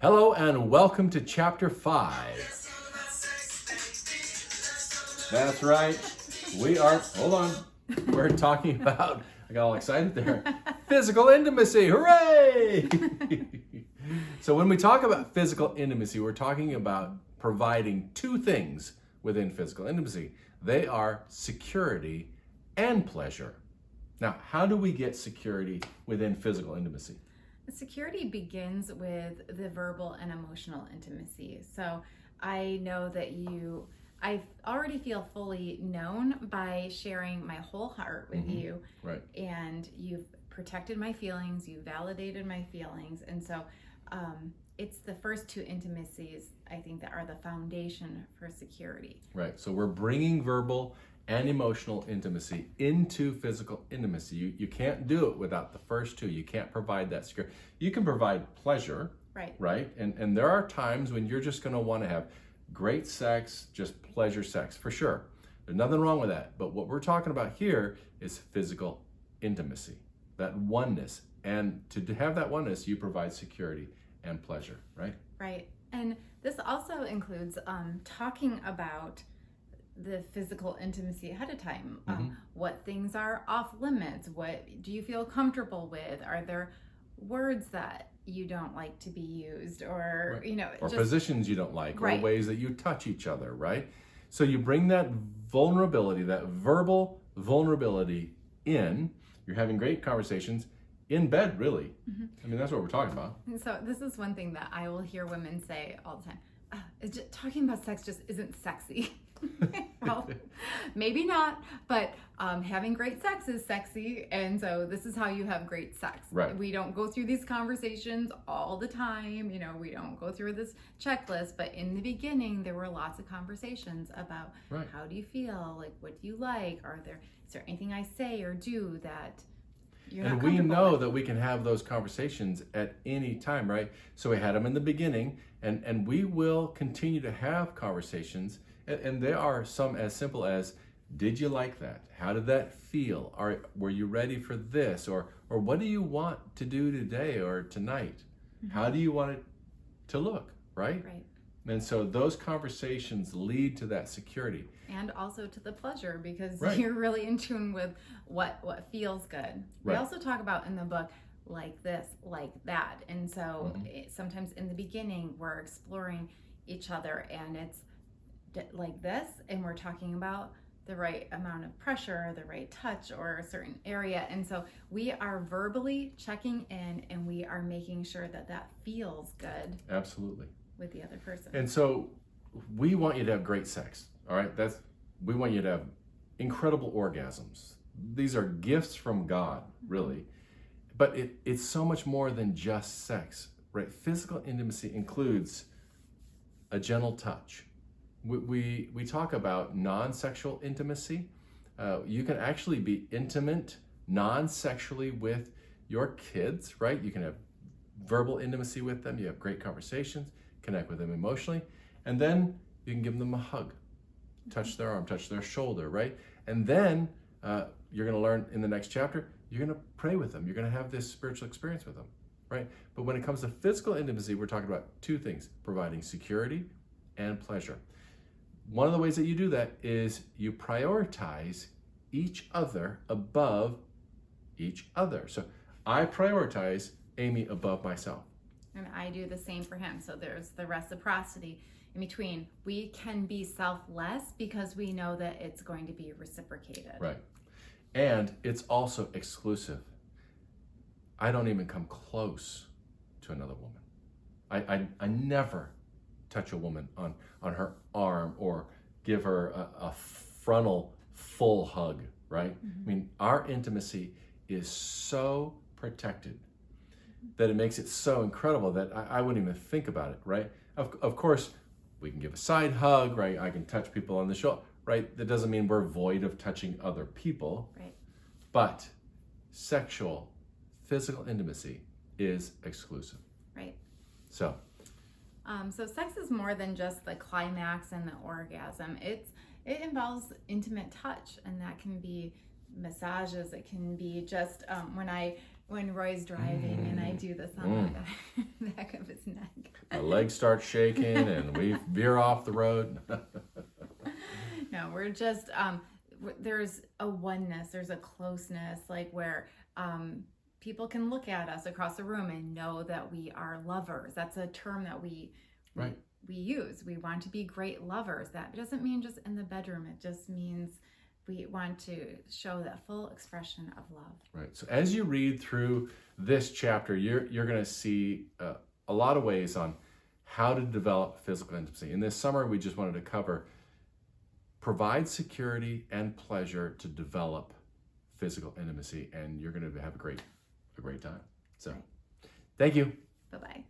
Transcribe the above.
Hello and welcome to Chapter 5. That's right. Hold on. We're talking about, I got all excited there, physical intimacy. Hooray! So when we talk about physical intimacy, we're talking about providing two things within physical intimacy. They are security and pleasure. Now, how do we get security within physical intimacy? Security begins with the verbal and emotional intimacy. So I know that I already feel fully known by sharing my whole heart with you. Right. And you've protected my feelings, you validated my feelings. And so it's the first two intimacies, I think, that are the foundation for security. Right. So we're bringing verbal and emotional intimacy into physical intimacy. You can't do it without the first two. You can't provide that security. You can provide pleasure, right? And there are times when you're just going to want to have great sex, just pleasure sex, for sure. There's nothing wrong with that. But what we're talking about here is physical intimacy, that oneness. And to have that oneness, you provide security and pleasure, right? Right. And this also includes talking about the physical intimacy ahead of time. What things are off limits? What do you feel comfortable with? Are there words that you don't like to be used, or or positions you don't like, or ways that you touch each other, right? So you bring that vulnerability, that verbal vulnerability in. You're having great conversations in bed, really. I mean, that's what we're talking about. And so this is one thing that I will hear women say all the time. Talking about sex just isn't sexy. Well, maybe not, but having great sex is sexy, and so this is how you have great sex. Right. We don't go through these conversations all the time, we don't go through this checklist, but in the beginning there were lots of conversations about how do you feel, like what do you like, is there anything I say or do that you're not comfortable with? And we know that we can have those conversations at any time, right? So we had them in the beginning, and we will continue to have conversations. And there are some as simple as, did you like that? How did that feel? Were you ready for this? Or what do you want to do today or tonight? How do you want it to look, right? Right. And so those conversations lead to that security. And also to the pleasure, because you're really in tune with what feels good. We also talk about in the book, like this, like that. And so sometimes in the beginning, we're exploring each other, and it's like this, and we're talking about the right amount of pressure, the right touch, or a certain area. And so we are verbally checking in, and we are making sure that feels good. Absolutely. With the other person. And so we want you to have great sex. All right. We want you to have incredible orgasms. These are gifts from God, really. But it's so much more than just sex, right? Physical intimacy includes a gentle touch. We talk about non-sexual intimacy. You can actually be intimate non-sexually with your kids, right? You can have verbal intimacy with them. You have great conversations, connect with them emotionally, and then you can give them a hug, touch their arm, touch their shoulder, right? And then you're going to learn in the next chapter, you're going to pray with them. You're going to have this spiritual experience with them, right? But when it comes to physical intimacy, we're talking about two things: providing security and pleasure. One of the ways that you do that is you prioritize each other above each other. So I prioritize Amy above myself. And I do the same for him. So there's the reciprocity in between. We can be selfless because we know that it's going to be reciprocated. Right. And it's also exclusive. I don't even come close to another woman. I never touch a woman on her arm or give her a frontal full hug, right? I mean, our intimacy is so protected that it makes it so incredible that I wouldn't even think about it, right? Of course, we can give a side hug, right? I can touch people on the shoulder, right? That doesn't mean we're void of touching other people. Right. But sexual, physical intimacy is exclusive. Right. So sex is more than just the climax and the orgasm. It involves intimate touch, and that can be massages. It can be just when Roy's driving and I do this on the back of his neck. our legs start shaking and we veer off the road. No, we're just there's a oneness, there's a closeness, like where people can look at us across the room and know that we are lovers. That's a term that we use. We want to be great lovers. That doesn't mean just in the bedroom. It just means we want to show that full expression of love. Right. So as you read through this chapter, you're going to see a lot of ways on how to develop physical intimacy. In this summer, we just wanted to cover provide security and pleasure to develop physical intimacy, and you're going to have a great time. So, thank you. Bye-bye.